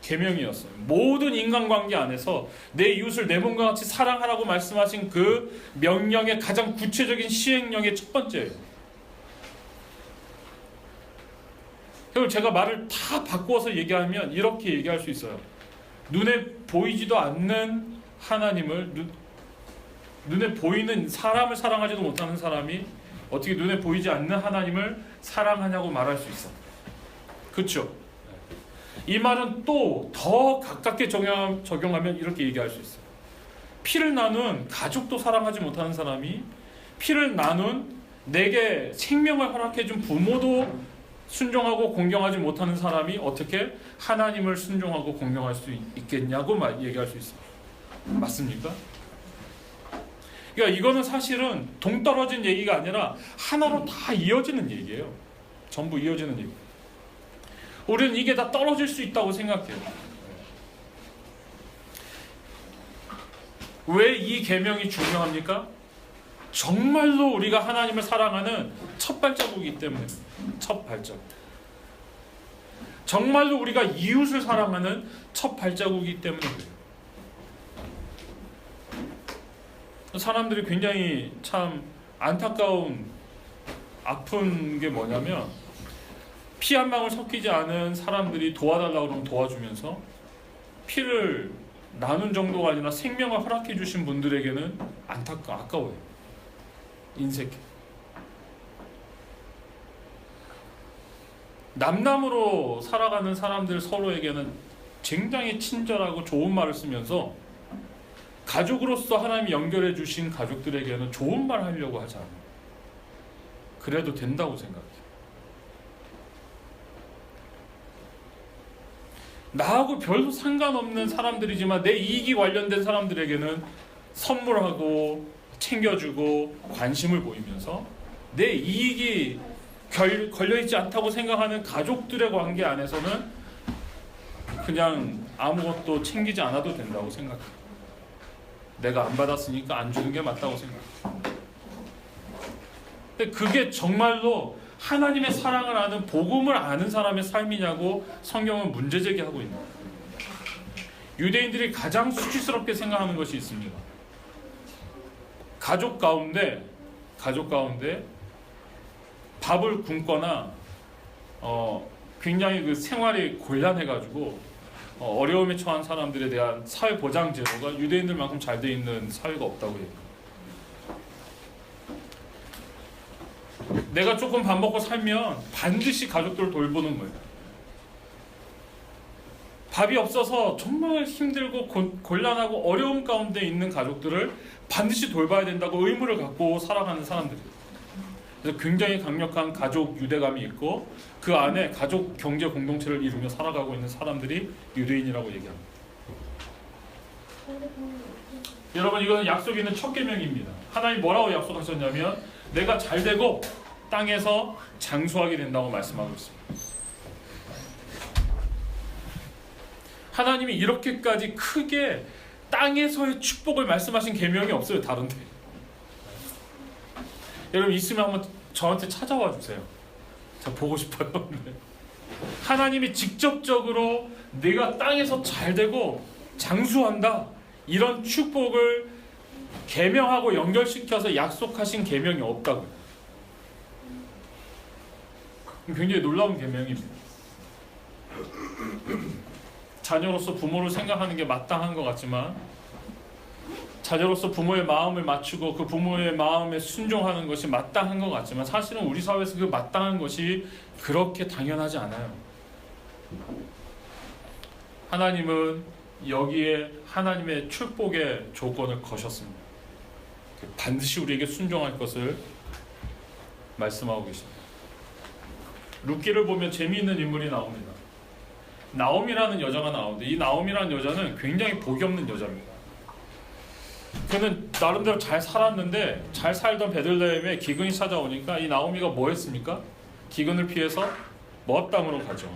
계명이었어요. 모든 인간관계 안에서 내 이웃을 내 몸과 같이 사랑하라고 말씀하신 그 명령의 가장 구체적인 시행령의 첫 번째예요. 그리고 제가 말을 다 바꾸어서 얘기하면 이렇게 얘기할 수 있어요. 눈에 보이지도 않는 하나님을 눈에 보이는 사람을 사랑하지도 못하는 사람이 어떻게 눈에 보이지 않는 하나님을 사랑하냐고 말할 수 있어. 그렇죠? 이 말은 또 더 가깝게 적용하면 이렇게 얘기할 수 있어요. 피를 나눈 가족도 사랑하지 못하는 사람이 피를 나눈 내게 생명을 허락해준 부모도 순종하고 공경하지 못하는 사람이 어떻게 하나님을 순종하고 공경할 수 있겠냐고 얘기할 수 있어요. 맞습니까? 그러니까 이거는 사실은 동떨어진 얘기가 아니라 하나로 다 이어지는 얘기예요. 전부 이어지는 얘기. 우리는 이게 다 떨어질 수 있다고 생각해요. 왜 이 계명이 중요합니까? 정말로 우리가 하나님을 사랑하는 첫 발자국이기 때문에. 첫 발자국. 정말로 우리가 이웃을 사랑하는 첫 발자국이기 때문에 그래요. 사람들이 굉장히 참 안타까운 아픈 게 뭐냐면 피 한 방울 섞이지 않은 사람들이 도와달라고 그러면 도와주면서 피를 나눈 정도가 아니라 생명을 허락해 주신 분들에게는 아까워요. 인색해. 남남으로 살아가는 사람들 서로에게는 굉장히 친절하고 좋은 말을 쓰면서 가족으로서 하나님이 연결해 주신 가족들에게는 좋은 말 하려고 하지 않아요. 그래도 된다고 생각해요. 나하고 별로 상관없는 사람들이지만 내 이익이 관련된 사람들에게는 선물하고 챙겨주고 관심을 보이면서 내 이익이 걸려있지 않다고 생각하는 가족들의 관계 안에서는 그냥 아무것도 챙기지 않아도 된다고 생각해요. 내가 안 받았으니까 안 주는 게 맞다고 생각해요. 근데 그게 정말로 하나님의 사랑을 아는 복음을 아는 사람의 삶이냐고 성경은 문제제기하고 있는 거예요. 유대인들이 가장 수치스럽게 생각하는 것이 있습니다. 가족 가운데 밥을 굶거나 굉장히 그 생활이 곤란해가지고 어려움에 처한 사람들에 대한 사회 보장 제도가 유대인들만큼 잘 돼 있는 사회가 없다고 해요. 내가 조금 밥 먹고 살면 반드시 가족들을 돌보는 거예요. 밥이 없어서 정말 힘들고 곤란하고 어려움 가운데 있는 가족들을 반드시 돌봐야 된다고 의무를 갖고 살아가는 사람들이에요. 그래서 굉장히 강력한 가족 유대감이 있고 그 안에 가족 경제 공동체를 이루며 살아가고 있는 사람들이 유대인이라고 얘기합니다. 여러분, 이거는 약속이 있는 첫 계명입니다. 하나님 뭐라고 약속하셨냐면 내가 잘되고 땅에서 장수하게 된다고 말씀하고 있습니다. 하나님이 이렇게까지 크게 땅에서의 축복을 말씀하신 계명이 없어요. 다른데. 여러분 있으면 한번 저한테 찾아와 주세요. 저 보고 싶어요. 하나님이 직접적으로 내가 땅에서 잘되고 장수한다 이런 축복을 계명하고 연결시켜서 약속하신 계명이 없다고요. 굉장히 놀라운 계명입니다. 자녀로서 부모를 생각하는 게 마땅한 것 같지만 자녀로서 부모의 마음을 맞추고 그 부모의 마음에 순종하는 것이 마땅한 것 같지만 사실은 우리 사회에서 그 마땅한 것이 그렇게 당연하지 않아요. 하나님은 여기에 하나님의 축복의 조건을 거셨습니다. 반드시 우리에게 순종할 것을 말씀하고 계십니다. 룻기를 보면 재미있는 인물이 나옵니다. 나옴이라는 여자가 나오는데 이 나옴이라는 여자는 굉장히 복이 없는 여자입니다. 그는 나름대로 잘 살았는데 잘 살던 베들레헴에 기근이 찾아오니까 이 나오미가 뭐 했습니까? 기근을 피해서 모압 땅으로 가죠.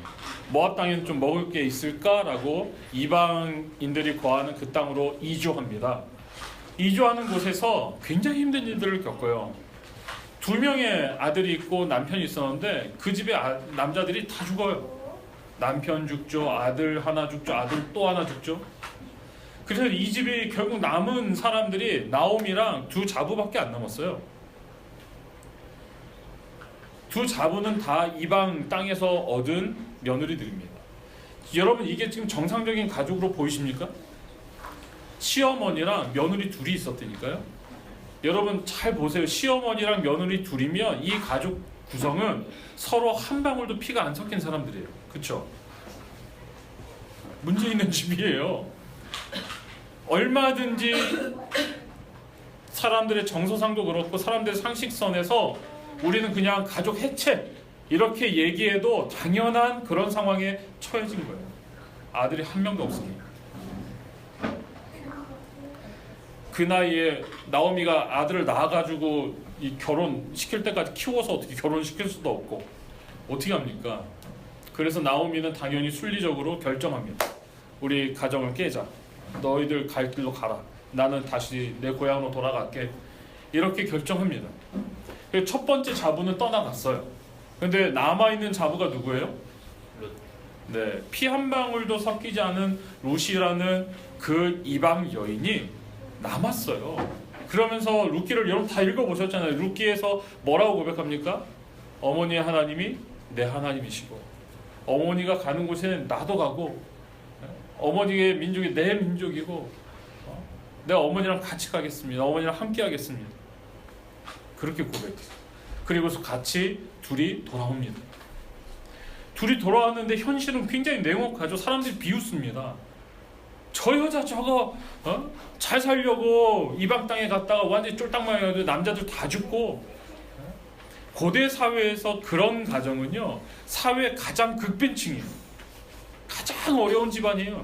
모압 땅에는 좀 먹을 게 있을까라고 이방인들이 거하는 그 땅으로 이주합니다. 이주하는 곳에서 굉장히 힘든 일들을 겪어요. 2명의 아들이 있고 남편이 있었는데 그 집에 남자들이 다 죽어요. 남편 죽죠, 아들 하나 죽죠, 아들 또 하나 죽죠. 그래서 이 집이 결국 남은 사람들이 나옴이랑 2 자부밖에 안 남았어요. 2 자부는 다 이방 땅에서 얻은 며느리들입니다. 여러분 이게 지금 정상적인 가족으로 보이십니까? 시어머니랑 며느리 둘이 있었다니까요. 여러분 잘 보세요. 시어머니랑 며느리 둘이면 이 가족 구성은 서로 한 방울도 피가 안 섞인 사람들이에요. 그렇죠? 문제 있는 집이에요. 얼마든지 사람들의 정서상도 그렇고 사람들의 상식선에서 우리는 그냥 가족 해체 이렇게 얘기해도 당연한 그런 상황에 처해진 거예요. 아들이 한 명도 없으니까. 그 나이에 나오미가 아들을 낳아가지고 이 결혼시킬 때까지 키워서 어떻게 결혼시킬 수도 없고 어떻게 합니까? 그래서 나오미는 당연히 순리적으로 결정합니다. 우리 가정을 깨자. 너희들 갈 길로 가라. 나는 다시 내 고향으로 돌아갈게. 이렇게 결정합니다. 첫 번째 자부는 떠나갔어요. 근데 남아있는 자부가 누구예요? 네, 피 한 방울도 섞이지 않은 룻이라는 그 이방 여인이 남았어요. 그러면서 룻기를 여러분 다 읽어보셨잖아요. 룻기에서 뭐라고 고백합니까? 어머니의 하나님이 내 하나님이시고 어머니가 가는 곳에 나도 가고 어머니의 민족이 내 민족이고 내가 어머니랑 같이 가겠습니다. 어머니랑 함께 하겠습니다. 그렇게 고백해요. 그리고서 같이 둘이 돌아옵니다. 둘이 돌아왔는데 현실은 굉장히 냉혹하죠. 사람들이 비웃습니다. 저 여자 저거 잘 살려고 이방 땅에 갔다가 완전히 쫄딱망 해가지고 남자들 다 죽고. 고대 사회에서 그런 가정은요 사회의 가장 극빈층이에요. 가장 어려운 집안이에요.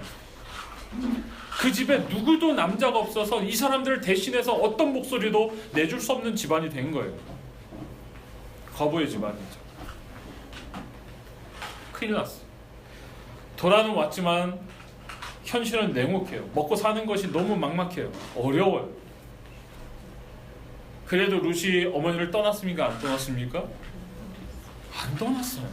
그 집에 누구도 남자가 없어서 이 사람들을 대신해서 어떤 목소리도 내줄 수 없는 집안이 된 거예요. 거부의 집안이죠. 큰일 났어. 돌아는 왔지만 현실은 냉혹해요. 먹고 사는 것이 너무 막막해요. 어려워요. 그래도 룻이 어머니를 떠났습니까? 안 떠났습니까? 안 떠났어요.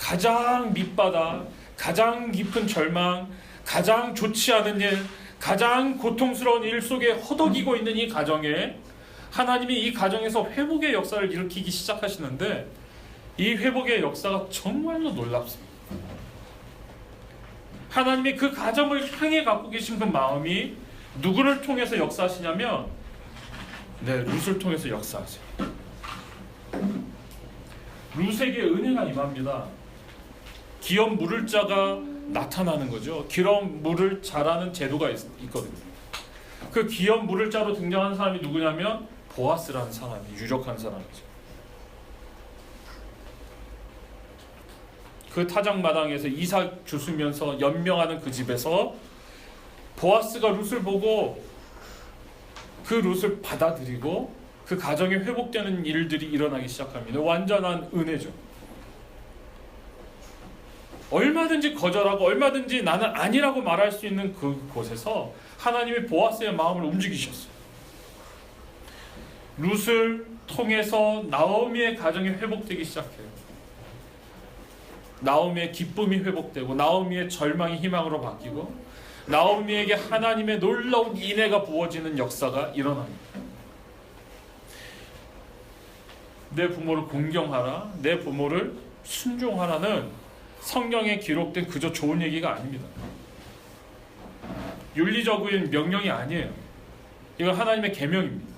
가장 밑바닥, 가장 깊은 절망, 가장 좋지 않은 일, 가장 고통스러운 일 속에 허덕이고 있는 이 가정에 하나님이 이 가정에서 회복의 역사를 일으키기 시작하시는데 이 회복의 역사가 정말로 놀랍습니다. 하나님이 그 가정을 향해 갖고 계신 그 마음이 누구를 통해서 역사하시냐면 룻을 통해서 역사하세요. 룻에게 은혜가 임합니다. 기업 물을 자가 나타나는 거죠. 기업 물을 자라는 제도가 있거든요. 그 기업 물을 자로 등장하는 사람이 누구냐면 보아스라는 사람이 유력한 사람이죠. 그 타작마당에서 이삭 주수면서 연명하는 그 집에서 보아스가 룻을 보고 그 룻을 받아들이고 그 가정에 회복되는 일들이 일어나기 시작합니다. 완전한 은혜죠. 얼마든지 거절하고 얼마든지 나는 아니라고 말할 수 있는 그곳에서 하나님이 보아스의 마음을 움직이셨어요. 룻을 통해서 나오미의 가정이 회복되기 시작해요. 나오미의 기쁨이 회복되고 나오미의 절망이 희망으로 바뀌고 나오미에게 하나님의 놀라운 인애가 부어지는 역사가 일어납니다. 내 부모를 공경하라, 내 부모를 순종하라는 성경에 기록된 그저 좋은 얘기가 아닙니다. 윤리적인 명령이 아니에요. 이건 하나님의 계명입니다.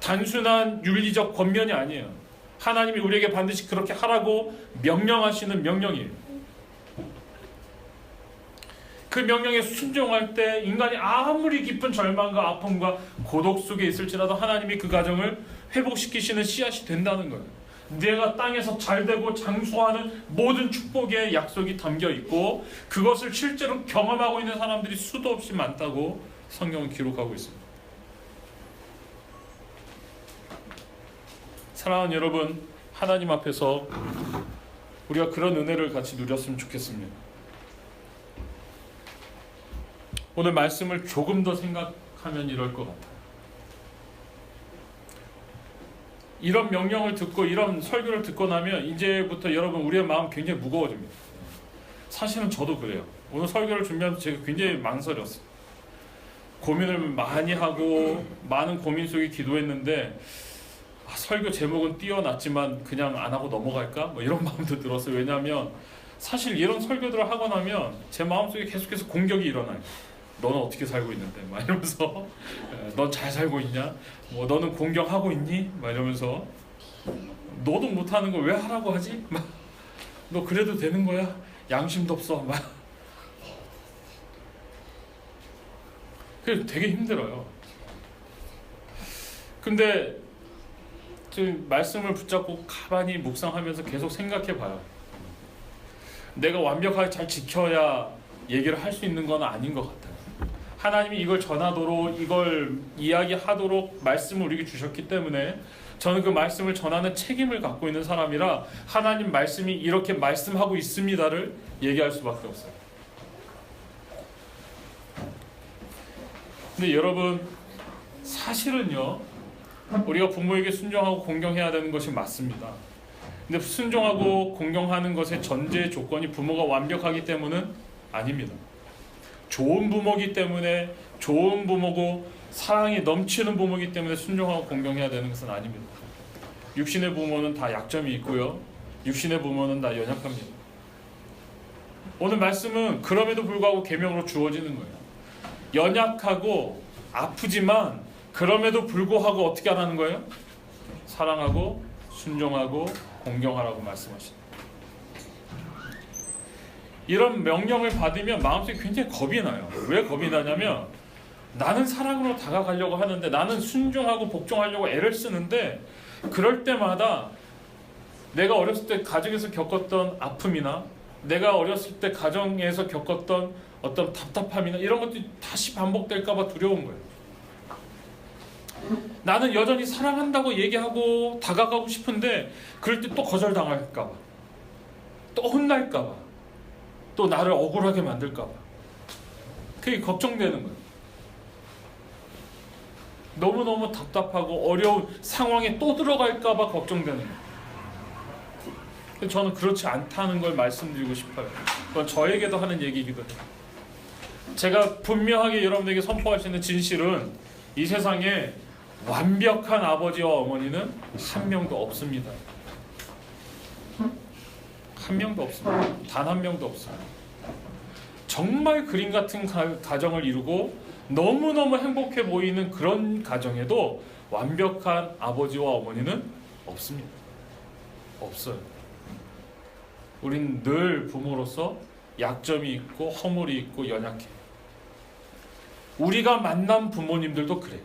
단순한 윤리적 권면이 아니에요. 하나님이 우리에게 반드시 그렇게 하라고 명령하시는 명령이에요. 그 명령에 순종할 때 인간이 아무리 깊은 절망과 아픔과 고독 속에 있을지라도 하나님이 그 가정을 회복시키시는 씨앗이 된다는 거예요. 내가 땅에서 잘되고 장수하는 모든 축복의 약속이 담겨 있고 그것을 실제로 경험하고 있는 사람들이 수도 없이 많다고 성경은 기록하고 있습니다. 사랑하는 여러분, 하나님 앞에서 우리가 그런 은혜를 같이 누렸으면 좋겠습니다. 오늘 말씀을 조금 더 생각하면 이럴 것 같아요. 이런 명령을 듣고 이런 설교를 듣고 나면 이제부터 여러분 우리의 마음 굉장히 무거워집니다. 사실은 저도 그래요. 오늘 설교를 준비하면서 제가 굉장히 망설였어요. 고민을 많이 하고 많은 고민 속에 기도했는데 설교 제목은 띄어놨지만 그냥 안 하고 넘어갈까? 뭐 이런 마음도 들었어요. 왜냐하면 사실 이런 설교들을 하고 나면 제 마음속에 계속해서 공격이 일어나요. 너는 어떻게 살고 있는데? 막 이러면서 넌 잘 살고 있냐? 뭐 너는 공경하고 있니? 막 이러면서 너도 못하는 걸 왜 하라고 하지? 막 너 그래도 되는 거야? 양심도 없어. 막 그래서 되게 힘들어요. 근데 지금 말씀을 붙잡고 가만히 묵상하면서 계속 생각해 봐요. 내가 완벽하게 잘 지켜야 얘기를 할 수 있는 건 아닌 것 같아요. 하나님이 이걸 전하도록 이걸 이야기하도록 말씀을 우리에게 주셨기 때문에 저는 그 말씀을 전하는 책임을 갖고 있는 사람이라 하나님 말씀이 이렇게 말씀하고 있습니다를 얘기할 수밖에 없어요. 근데 여러분 사실은요 우리가 부모에게 순종하고 공경해야 되는 것이 맞습니다. 근데 순종하고 공경하는 것의 전제 조건이 부모가 완벽하기 때문은 아닙니다. 좋은 부모기 때문에 좋은 부모고 사랑이 넘치는 부모기 때문에 순종하고 공경해야 되는 것은 아닙니다. 육신의 부모는 다 약점이 있고요. 육신의 부모는 다 연약합니다. 오늘 말씀은 그럼에도 불구하고 계명으로 주어지는 거예요. 연약하고 아프지만 그럼에도 불구하고 어떻게 하라는 거예요? 사랑하고 순종하고 공경하라고 말씀하십니다. 이런 명령을 받으면 마음속에 굉장히 겁이 나요. 왜 겁이 나냐면 나는 사랑으로 다가가려고 하는데 나는 순종하고 복종하려고 애를 쓰는데 그럴 때마다 내가 어렸을 때 가정에서 겪었던 아픔이나 내가 어렸을 때 가정에서 겪었던 어떤 답답함이나 이런 것들이 다시 반복될까 봐 두려운 거예요. 나는 여전히 사랑한다고 얘기하고 다가가고 싶은데 그럴 때 또 거절당할까 봐 또 혼날까 봐 또 나를 억울하게 만들까 봐 그게 걱정되는 거예요. 너무너무 답답하고 어려운 상황에 또 들어갈까 봐 걱정되는 거예요. 저는 그렇지 않다는 걸 말씀드리고 싶어요. 그건 저에게도 하는 얘기이기도 해요. 제가 분명하게 여러분에게 선포할 수 있는 진실은 이 세상에 완벽한 아버지와 어머니는 한 명도 없습니다. 한 명도 없습니다. 단 한 명도 없습니다. 정말 그림 같은 가정을 이루고 너무너무 행복해 보이는 그런 가정에도 완벽한 아버지와 어머니는 없습니다. 없어요. 우린 늘 부모로서 약점이 있고 허물이 있고 연약해. 우리가 만난 부모님들도 그래요.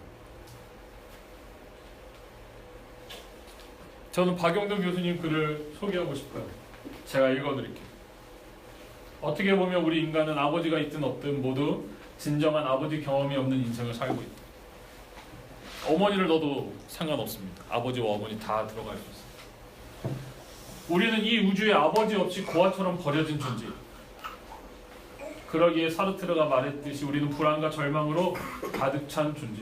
저는 박영동 교수님 글을 소개하고 싶어요. 제가 읽어드릴게요. 어떻게 보면 우리 인간은 아버지가 있든 없든 모두 진정한 아버지 경험이 없는 인생을 살고 있다. 어머니를 넣어도 상관없습니다. 아버지와 어머니 다 들어갈 수 있습니다. 우리는 이 우주에 아버지 없이 고아처럼 버려진 존재. 그러기에 사르트르가 말했듯이 우리는 불안과 절망으로 가득 찬 존재.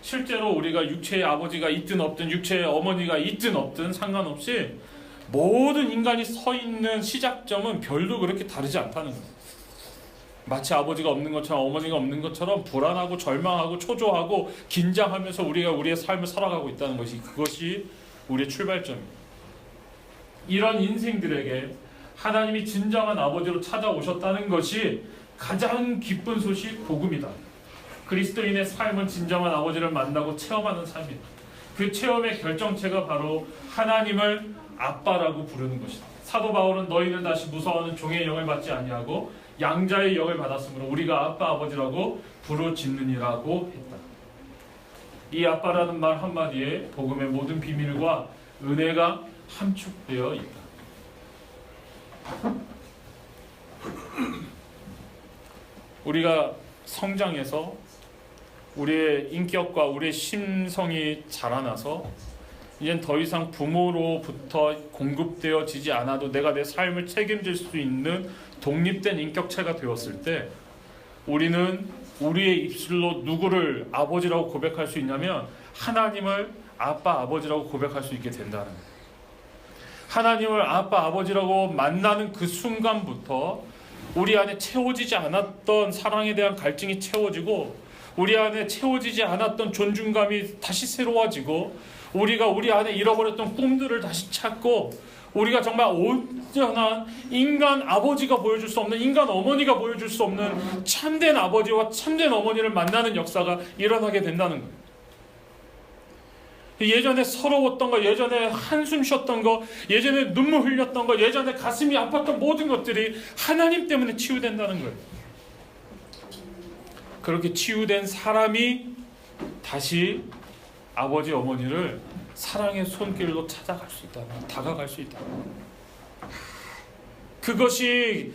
실제로 우리가 육체의 아버지가 있든 없든 육체의 어머니가 있든 없든 상관없이 모든 인간이 서 있는 시작점은 별로 그렇게 다르지 않다는 거예요. 마치 아버지가 없는 것처럼 어머니가 없는 것처럼 불안하고 절망하고 초조하고 긴장하면서 우리가 우리의 삶을 살아가고 있다는 것이 그것이 우리의 출발점입니다. 이런 인생들에게 하나님이 진정한 아버지로 찾아오셨다는 것이 가장 기쁜 소식 복음이다. 그리스도인의 삶은 진정한 아버지를 만나고 체험하는 삶이다. 그 체험의 결정체가 바로 하나님을 아빠라고 부르는 것이다. 사도 바울은 너희는 다시 무서워하는 종의 영을 받지 아니하고 양자의 영을 받았으므로 우리가 아빠 아버지라고 부르짖느니라고 했다. 이 아빠라는 말 한마디에 복음의 모든 비밀과 은혜가 함축되어 있다. 우리가 성장해서 우리의 인격과 우리의 심성이 자라나서 이젠 더 이상 부모로부터 공급되어지지 않아도 내가 내 삶을 책임질 수 있는 독립된 인격체가 되었을 때 우리는 우리의 입술로 누구를 아버지라고 고백할 수 있냐면 하나님을 아빠 아버지라고 고백할 수 있게 된다는 거예요. 하나님을 아빠 아버지라고 만나는 그 순간부터 우리 안에 채워지지 않았던 사랑에 대한 갈증이 채워지고 우리 안에 채워지지 않았던 존중감이 다시 새로워지고 우리가 우리 안에 잃어버렸던 꿈들을 다시 찾고 우리가 정말 온전한 인간 아버지가 보여줄 수 없는 인간 어머니가 보여줄 수 없는 참된 아버지와 참된 어머니를 만나는 역사가 일어나게 된다는 거예요. 예전에 서러웠던 거, 예전에 한숨 쉬었던 거, 예전에 눈물 흘렸던 거, 예전에 가슴이 아팠던 모든 것들이 하나님 때문에 치유된다는 거예요. 그렇게 치유된 사람이 다시 아버지 어머니를 사랑의 손길로 찾아갈 수 있다, 다가갈 수 있다. 그것이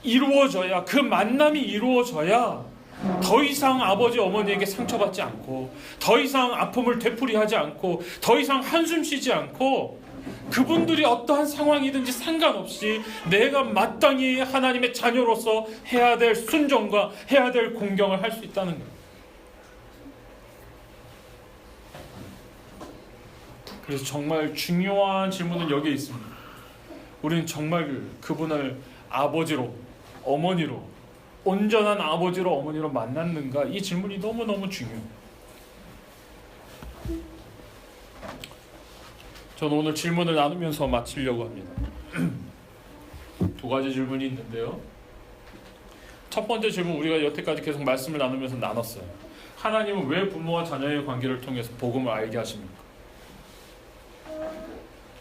이루어져야, 그 만남이 이루어져야 더 이상 아버지 어머니에게 상처받지 않고 더 이상 아픔을 되풀이하지 않고 더 이상 한숨 쉬지 않고 그분들이 어떠한 상황이든지 상관없이 내가 마땅히 하나님의 자녀로서 해야 될 순종과 해야 될 공경을 할 수 있다는 거예요. 그래서 정말 중요한 질문은 여기에 있습니다. 우리는 정말 그분을 아버지로, 어머니로, 온전한 아버지로 어머니로 만났는가? 이 질문이 너무너무 중요해요. 저는 오늘 질문을 나누면서 마치려고 합니다. 두 가지 질문이 있는데요. 첫 번째 질문, 우리가 여태까지 계속 말씀을 나누면서 나눴어요. 하나님은 왜 부모와 자녀의 관계를 통해서 복음을 알게 하십니까?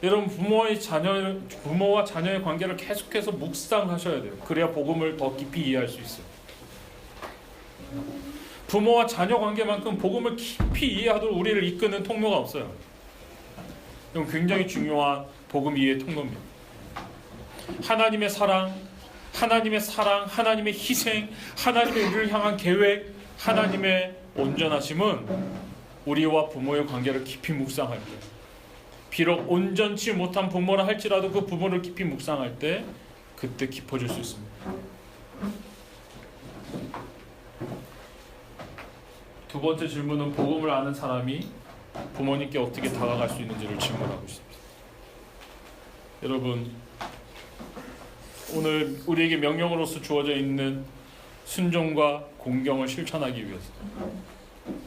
여러분, 부모와 자녀의 관계를 계속해서 묵상하셔야 돼요. 그래야 복음을 더 깊이 이해할 수 있어요. 부모와 자녀 관계만큼 복음을 깊이 이해하도록 우리를 이끄는 통로가 없어요. 이건 굉장히 중요한 복음 이해의 통로입니다. 하나님의 사랑, 하나님의 희생, 하나님의 우리를 향한 계획, 하나님의 온전하심은 우리와 부모의 관계를 깊이 묵상할 때, 비록 온전치 못한 부모라 할지라도 그 부모를 깊이 묵상할 때 그때 깊어질 수 있습니다. 두 번째 질문은 복음을 아는 사람이 부모님께 어떻게 다가갈 수 있는지를 질문하고 있습니다. 여러분, 오늘 우리에게 명령으로서 주어져 있는 순종과 공경을 실천하기 위해서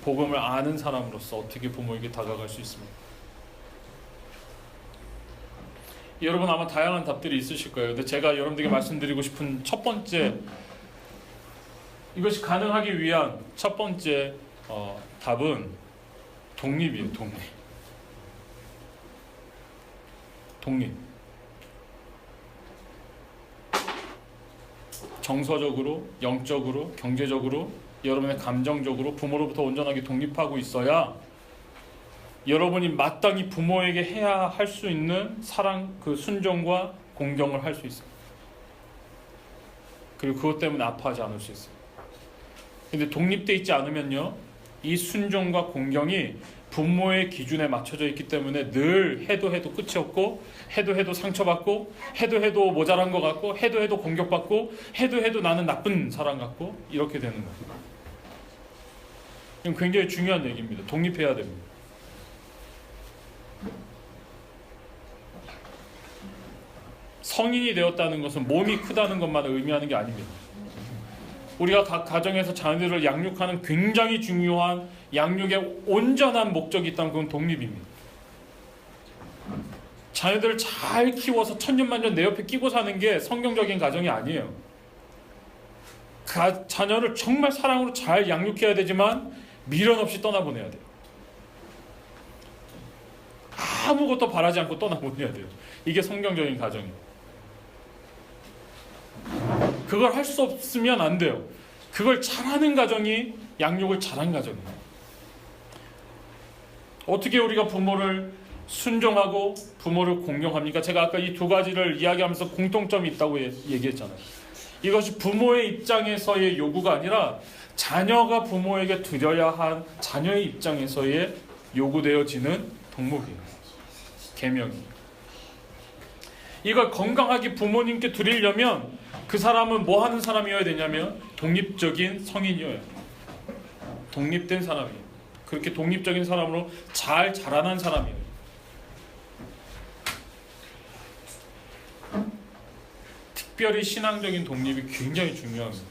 복음을 아는 사람으로서 어떻게 부모에게 다가갈 수 있습니까? 여러분 아마 다양한 답들이 있으실 거예요. 근데 제가 여러분들에게 말씀드리고 싶은 첫 번째, 이것이 가능하기 위한 첫 번째 답은 독립이에요. 독립. 정서적으로, 영적으로, 경제적으로, 여러분의 감정적으로 부모로부터 온전하게 독립하고 있어야 여러분이 마땅히 부모에게 해야 할 수 있는 사랑, 그 순종과 공경을 할 수 있어요. 그리고 그것 때문에 아파하지 않을 수 있어요. 근데 독립되어 있지 않으면요, 이 순종과 공경이 부모의 기준에 맞춰져 있기 때문에 늘 해도 끝이 없고, 해도 상처받고, 해도 모자란 것 같고, 해도 공격받고, 해도 나는 나쁜 사람 같고, 이렇게 되는 거예요. 이건 굉장히 중요한 얘기입니다. 독립해야 됩니다. 성인이 되었다는 것은 몸이 크다는 것만 의미하는 게 아닙니다. 우리가 각 가정에서 자녀들을 양육하는 굉장히 중요한 양육의 온전한 목적이 있다면 그건 독립입니다. 자녀들을 잘 키워서 천년만년 내 옆에 끼고 사는 게 성경적인 가정이 아니에요. 자녀를 정말 사랑으로 잘 양육해야 되지만 미련 없이 떠나보내야 돼요. 아무것도 바라지 않고 떠나보내야 돼요. 이게 성경적인 가정이에요. 그걸 할 수 없으면 안 돼요. 그걸 잘하는 가정이 양육을 잘한 가정이에요. 어떻게 우리가 부모를 순종하고 부모를 공경합니까? 제가 아까 이 두 가지를 이야기하면서 공통점이 있다고 얘기했잖아요. 이것이 부모의 입장에서의 요구가 아니라 자녀가 부모에게 드려야 한 자녀의 입장에서의 요구되어지는 덕목이에요. 계명이에요. 이걸 건강하게 부모님께 드리려면 그 사람은 뭐 하는 사람이어야 되냐면 독립적인 성인이어야 돼요. 독립된 사람이에요. 그렇게 독립적인 사람으로 잘 자라난 사람이에요. 특별히 신앙적인 독립이 굉장히 중요합니다.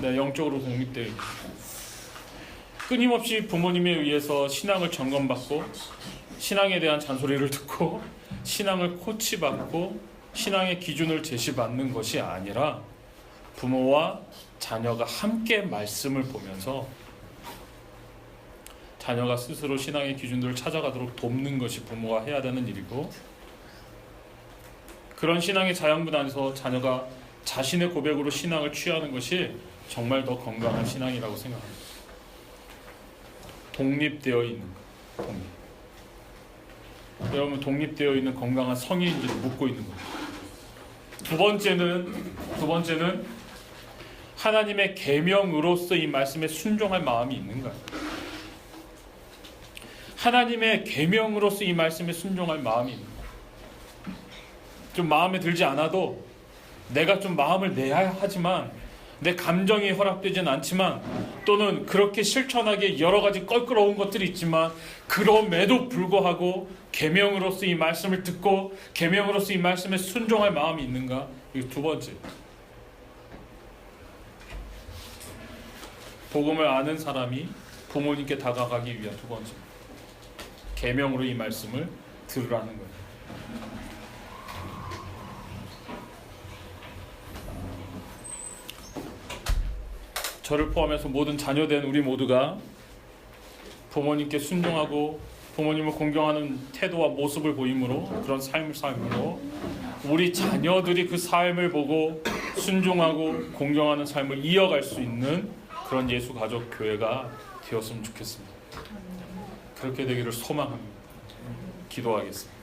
네, 영적으로 독립되어 있고 끊임없이 부모님에 의해서 신앙을 점검받고 신앙에 대한 잔소리를 듣고 신앙을 코치받고 신앙의 기준을 제시받는 것이 아니라 부모와 자녀가 함께 말씀을 보면서 자녀가 스스로 신앙의 기준들을 찾아가도록 돕는 것이 부모가 해야 되는 일이고, 그런 신앙의 자양분 안에서 자녀가 자신의 고백으로 신앙을 취하는 것이 정말 더 건강한 신앙이라고 생각합니다. 독립되어 있는 것. 독립. 여러분, 독립되어 있는 건강한 성인인지를 묻고 있는 거예요. 두 번째는 하나님의 계명으로서 이 말씀에 순종할 마음이 있는가요? 하나님의 계명으로서 이 말씀에 순종할 마음이 있는가요? 좀 마음에 들지 않아도 내가 좀 마음을 내야 하지만 내 감정이 허락되진 않지만 또는 그렇게 실천하기에 여러 가지 껄끄러운 것들이 있지만 그럼에도 불구하고 계명으로서 이 말씀을 듣고 계명으로서 이 말씀에 순종할 마음이 있는가? 이거 두 번째. 복음을 아는 사람이 부모님께 다가가기 위한 두 번째. 계명으로 이 말씀을 들으라는 거예요. 저를 포함해서 모든 자녀된 우리 모두가 부모님께 순종하고 부모님을 공경하는 태도와 모습을 보임으로 그런 삶을 살므로 우리 자녀들이 그 삶을 보고 순종하고 공경하는 삶을 이어갈 수 있는 그런 예수 가족 교회가 되었으면 좋겠습니다. 그렇게 되기를 소망합니다. 기도하겠습니다.